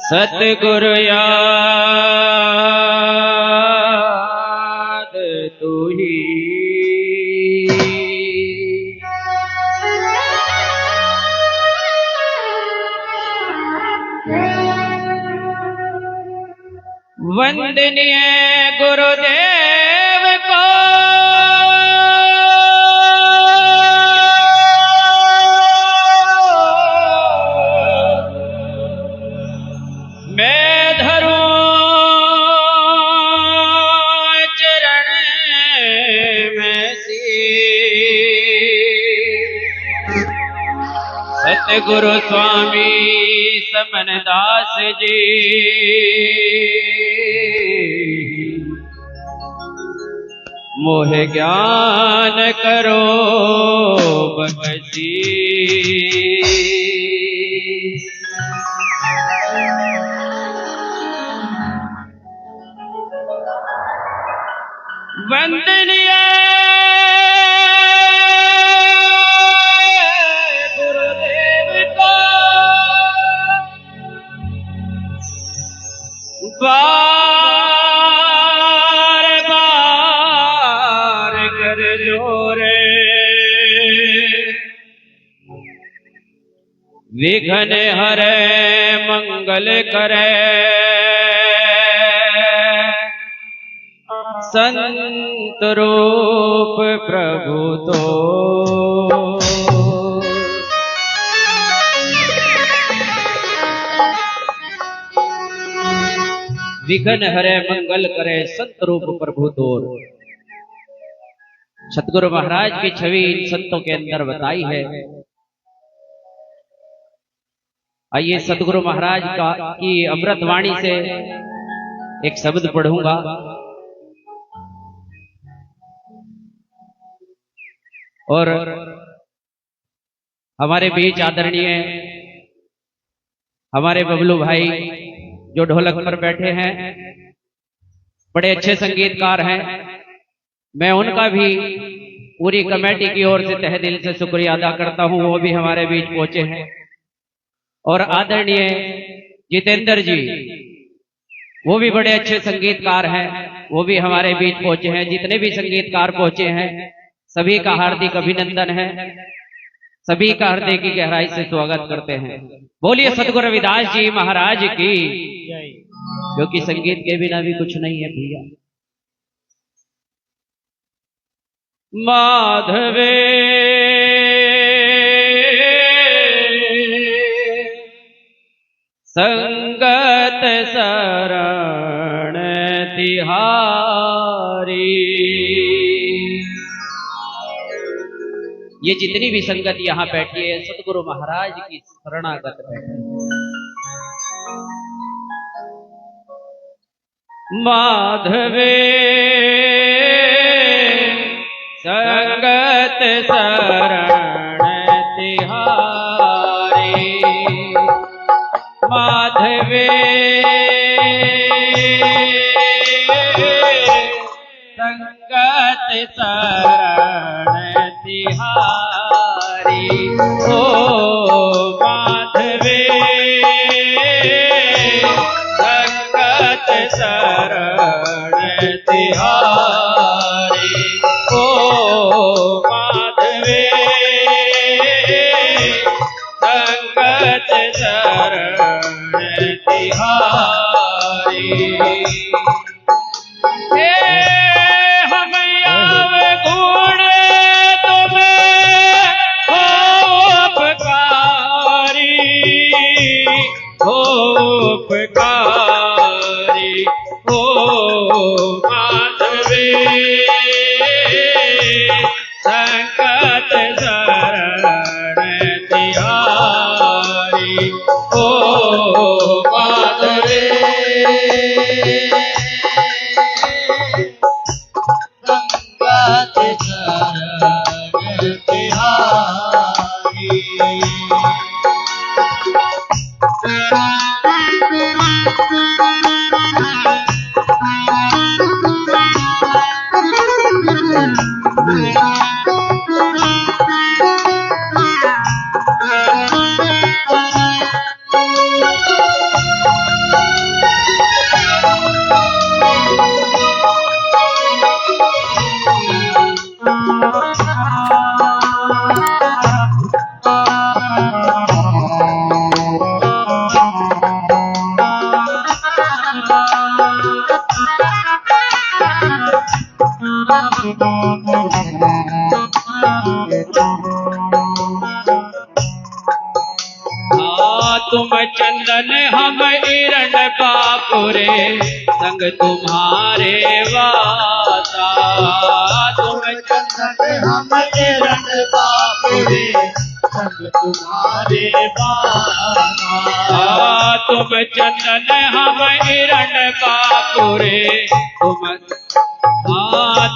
सतगुरु याद तू ही वंदनीय गुरुदेव को गुरु स्वामी समनदास जी मोह ज्ञान करो बख्शी वंदनीय बार बार कर जोरे विघ्न हरे मंगल करे संत रूप प्रभु तो विघ्न हरे मंगल करे संत रूप प्रभु तोर। सतगुरु महाराज की छवि इन संतों के अंदर बताई है। आइए सतगुरु महाराज की अमृत वाणी से एक शब्द पढ़ूंगा। और हमारे बीच आदरणीय हमारे बबलू भाई जो ढोलक पर बैठे हैं, बड़े अच्छे संगीतकार हैं। मैं उनका भी पूरी कमेटी की ओर से तहे दिल से शुक्रिया अदा करता हूं, वो भी हमारे बीच पहुंचे हैं। और आदरणीय जितेंद्र जी, वो भी बड़े अच्छे संगीतकार हैं, वो भी हमारे बीच पहुंचे हैं। जितने भी संगीतकार पहुंचे हैं सभी का हार्दिक अभिनंदन है, सभी का हृदय की गहराई से स्वागत करते हैं। बोलिए सतगुरु रविदास जी महाराज की, क्योंकि संगीत के बिना भी कुछ नहीं है भैया। माधवे संगत शरण तिहारी। ये जितनी भी संगत यहाँ बैठी है सतगुरु महाराज की शरणागत बैठी। माधवे संगत शरण तिहारी। माधवे संगत शरण तिहारी। ओ माधवे संगत शरण तिहारी। ओ माधवे संगत शरण तिहारी। माधुरे संगत चरण तिहारी। तुम चंदन हम इरण बापुरे संग तुम्हारे वासा। तुम चंदन हम इरण बापुरे संग तुम्हारे वासा। तुम चंदन हम इरण बापुरे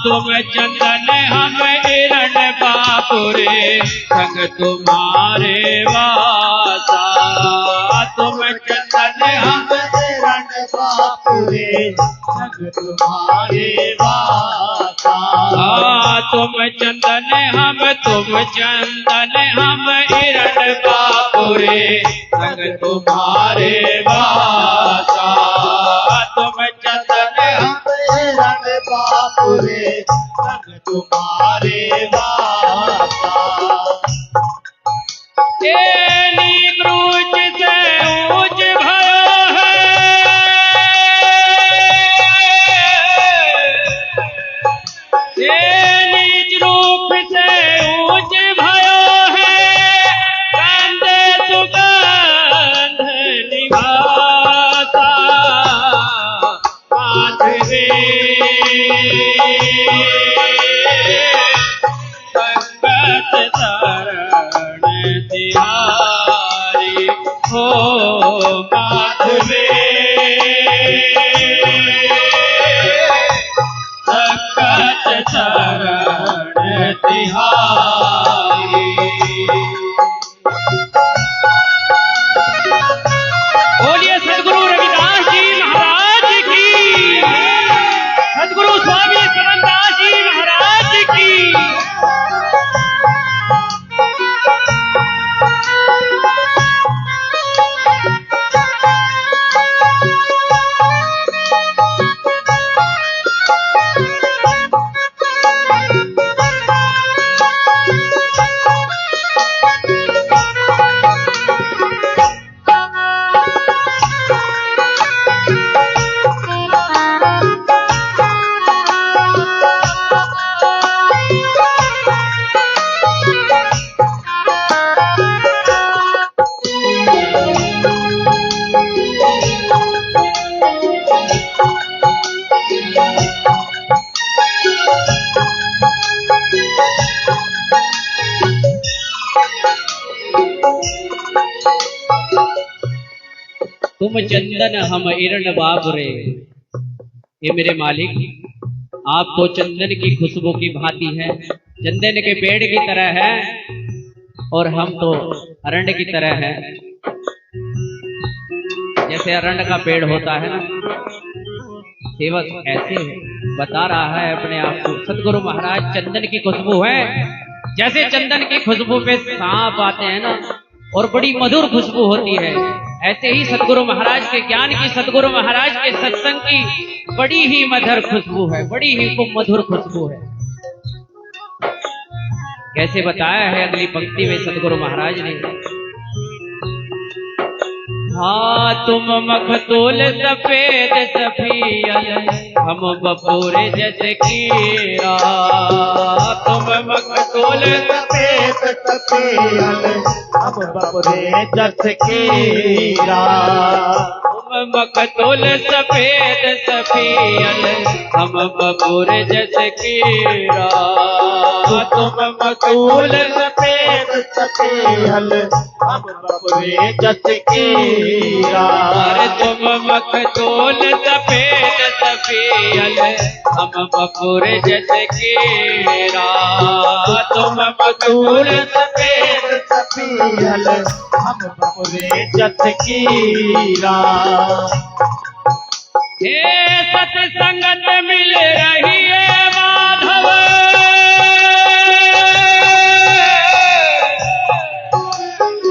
तुम चंदन हम इरण बापुरे संग तुम्हारे वासा। तुम चंदन हम इरण बापुरे संग तुम्हारे वासा। तुम चंदन हम इरण बापुरे संग तुम्हारे वासा। तुम चंदन हम इरण बापुरे संग तुम्हारे वासा। तेनी क्रूज से ऊंच भयो है, तेनी रूप से ऊंच भयो है, कंधे सुगंध निवासा। माधवे संगत चरण तिहारी हो माधवे। संगत चरण तिहारी। बोलिए सद्गुरु रविदास जी महाराज की, सद्गुरु स्वामी सरनदास जी महाराज की। तुम चंदन हम इरण बापुरे। ये मेरे मालिक, आप तो चंदन की खुशबू की भांति है, चंदन के पेड़ की तरह है, और हम तो अरंड की तरह है। जैसे अरंड का पेड़ होता है ना, सेवक ऐसे बता रहा है अपने आप को। सदगुरु महाराज चंदन की खुशबू है, जैसे चंदन की खुशबू पे सांप आते हैं ना, और बड़ी मधुर खुशबू होती है, ऐसे ही सदगुरु महाराज के ज्ञान की, सदगुरु महाराज के सत्संग की बड़ी ही मधुर खुशबू है, बड़ी ही मधुर खुशबू है। कैसे बताया है अगली पंक्ति में सदगुरु महाराज ने। हाँ तुम मखतूल सफेद सफियल, हम बपूरे जैसे कीरा। तुम मखतूल सफेद सफियल, हम बपूरे जैसे कीरा। तुम मखतूल सफेद सफियल, हम बबूर जस कीरा। तुम मखतूल सफेद सफियल, हम बबूरे जस कीरा। अरे तुम मखतूल सफेद सफियल, हम बबूर जस कीरा। तुम मखतूल सफेद सफियल, हम बबूरे जस कीरा। हे सत्संगत मिल रही है माधव,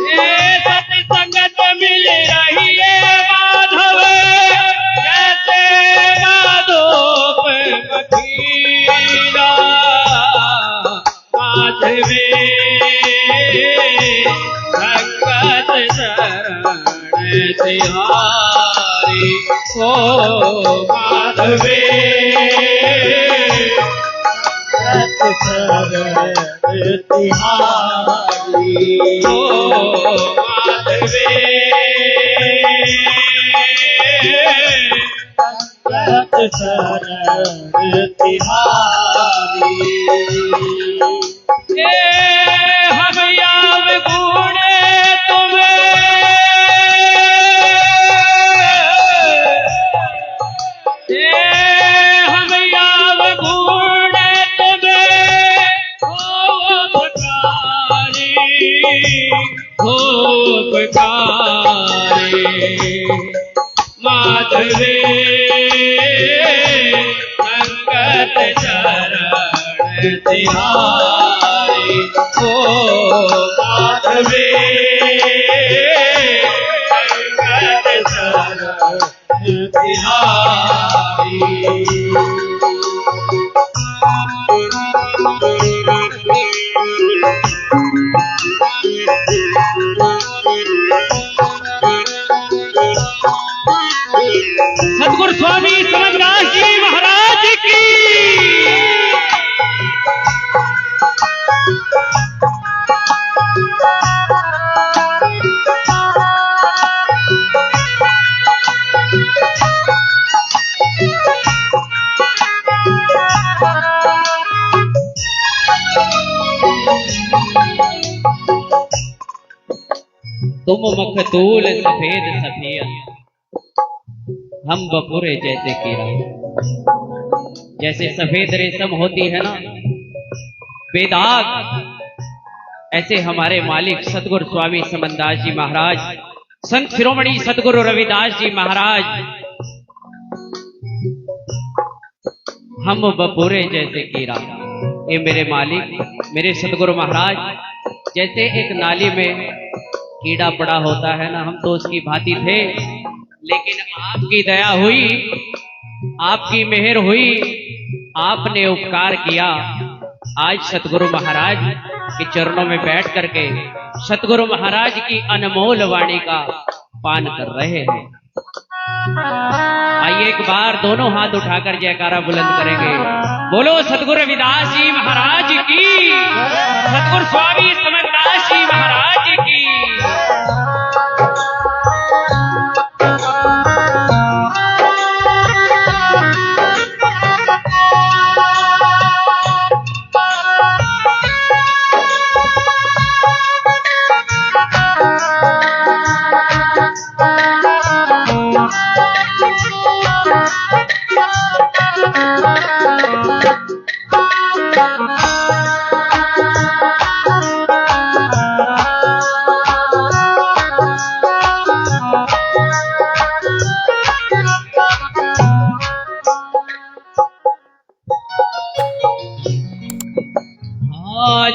हे सत्संगत मिल रही है माधव, जैसे माधोप मखीरा। माधवे भगत शरण तिहारी, ओ माधवे शरण तिहारी। ओ माधवे शरण तिहारी। हम याव गुणे तुम्हें, हम याव गुणे तुम्हें हो उपकारी। माधवे संगत शरण तिहारी, ओ माधवे संगत शरण तिहारी। सतगुरु स्वामी समरदास जी महाराज की। तुम मखतूल सफेद सफियल, हम बपुरे जैसे कीड़ा। जैसे सफेद रेशम होती है ना बेदाग, ऐसे हमारे मालिक सतगुरु स्वामी समनदास जी महाराज, संत शिरोमणि सतगुरु रविदास जी महाराज, हम बपुरे जैसे कीड़ा। ये मेरे मालिक मेरे सतगुरु महाराज, जैसे एक नाली में कीड़ा पड़ा होता है ना, हम तो उसकी भांति थे, लेकिन आपकी दया हुई, आपकी मेहर हुई, आपने उपकार किया। आज सतगुरु महाराज के चरणों में बैठ करके सतगुरु महाराज की अनमोल वाणी का पान कर रहे हैं। आइए एक बार दोनों हाथ उठाकर जयकारा बुलंद करेंगे। बोलो सतगुरु रविदास जी महाराज की, सतगुरु स्वामी समरदास जी महाराज की।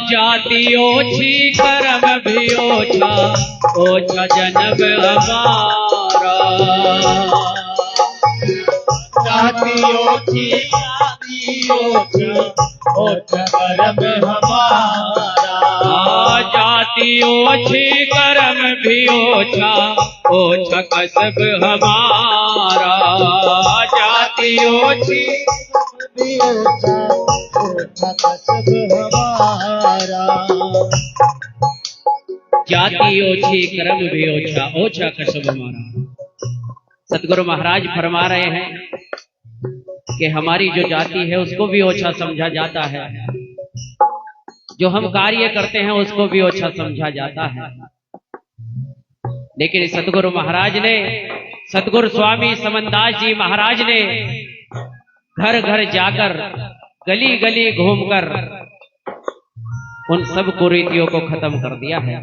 जाति ओछी कर्म भी ओछा, ओछा जन्म हमारा। जाति ओछी ओछा कर्म हमारा। जाति ओछी कर्म भी ओछा, ओछा कसब हमारा। जाति ओछी ओछा कसब हमारा। जाति ओछी कर्म भी ओछा, ओछा कसब हमारा। सतगुरु महाराज फरमा रहे हैं कि हमारी जो जाति है उसको भी ओछा समझा जाता है, जो हम कार्य करते हैं उसको भी ओछा समझा जाता है। लेकिन सतगुरु महाराज ने, सतगुरु स्वामी समनदास जी महाराज ने घर घर जाकर, गली गली घूमकर उन सब कुरीतियों को खत्म कर दिया है।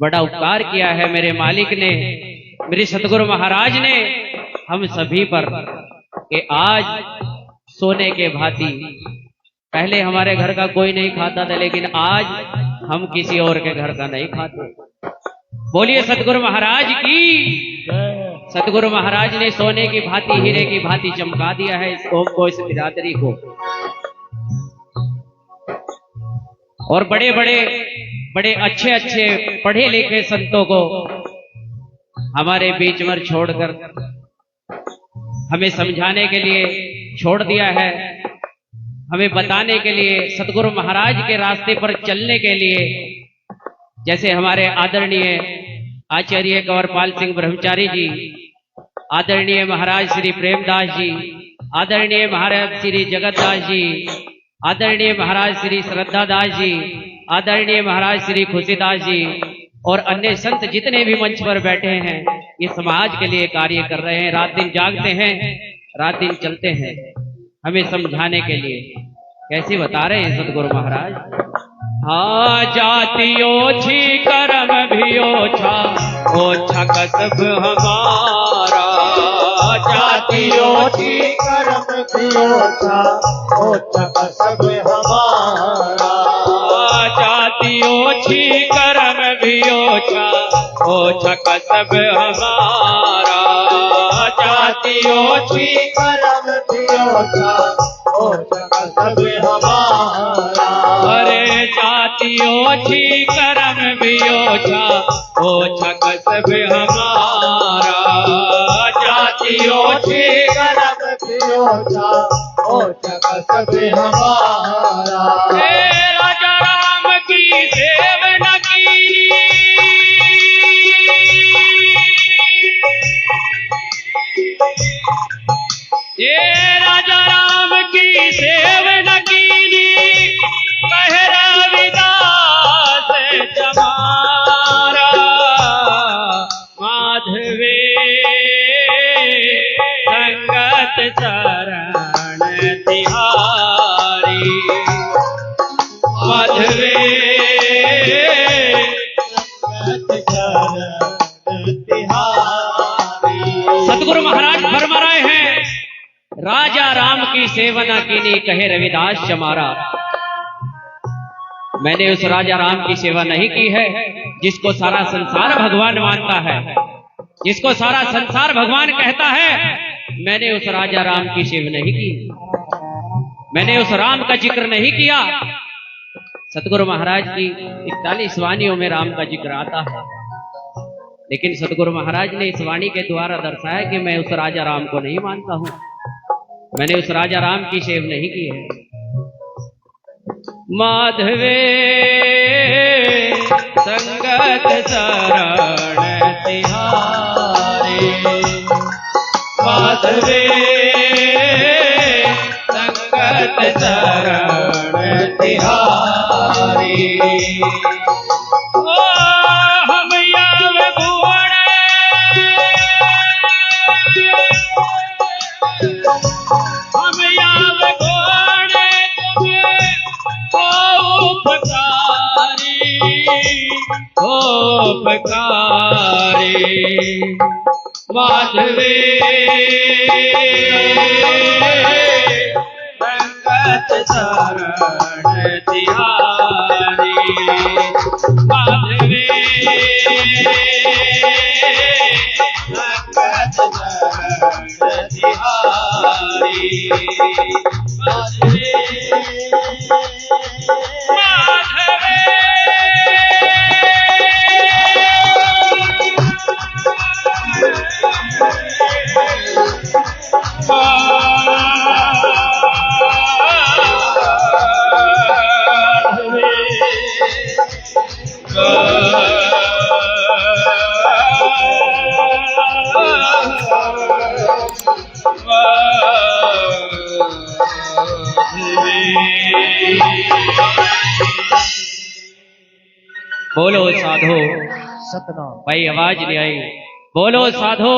बड़ा उपकार किया है मेरे मालिक ने, मेरे सतगुरु महाराज ने हम सभी पर, कि आज सोने के भांति, पहले hमारे घर का कोई नहीं खाता था, लेकिन आज हम किसी और के घर का नहीं खाते। बोलिए सतगुरु महाराज की। सतगुरु महाराज ने सोने की भांति, हीरे की भांति चमका दिया है इस कौम को, इस बिरादरी को। और बड़े बड़े अच्छे अच्छे पढ़े लिखे संतों को हमारे बीच में छोड़कर हमें समझाने के लिए छोड़ दिया है, हमें बताने के लिए, सतगुरु महाराज के रास्ते पर चलने के लिए। जैसे हमारे आदरणीय आचार्य कंवरपाल सिंह ब्रह्मचारी जी, आदरणीय महाराज श्री प्रेमदास जी, आदरणीय महाराज श्री जगतदास जी, आदरणीय महाराज श्री श्रद्धादास जी, आदरणीय महाराज श्री खुशीदास जी और अन्य संत जितने भी मंच पर बैठे हैं, ये समाज के लिए कार्य कर रहे हैं, रात दिन जागते हैं, रात दिन चलते हैं हमें समझाने के लिए। कैसे बता रहे हैं सतगुरु महाराज? हाँ, जाति ओछी कर्म भी ओछा, ओछा कसब हमारा। जाति ओछी कर्म भी ओछा, ओछा कसब हमारा। जाति ओछी कर्म भी ओछा, ओछा कसब हमारा। जाति ओछी कर्म भी ओछा, ओछा कसब हमारा। अरे जाति ओछी कर्म भी ओछा, ओछा कसब हमारा। जाति ओछी कर्म भी ओछा, ओछा कसब हमारा। राजा राम की सेवना कीनी, ये राजा राम की सेवना कीनी, कह रविदास जमारा। माधवे संगत चरण तिहारी, माधवे संगत चरण तिहारी। सतगुरु महाराज फरमा रहे हैं, राजा राम की सेवना कीनी, कहे रविदास चमारा। मैंने उस राजा राम की सेवा नहीं की है जिसको सारा संसार भगवान मानता है, जिसको सारा संसार भगवान कहता है। मैंने उस राजा राम की सेवा नहीं की, मैंने उस राम का जिक्र नहीं किया। सतगुरु महाराज की 41 वाणियों में राम का जिक्र आता है, लेकिन सतगुरु महाराज ने इस वाणी के द्वारा दर्शाया कि मैं उस राजा राम को नहीं मानता हूं, मैंने उस राजा राम की सेवा नहीं की है। माधवे संगत शरण तिहारी, माधवे संगत शरण तिहारी। ओ हम याव गुण, हम याव गुण तुम्हें उपकारी। माधवे संगत शरण तिहारी, माधवे संगत शरण तिहारी। माधवे बोलो साधो। सतनाम। भाई आवाज नहीं आई। बोलो साधो।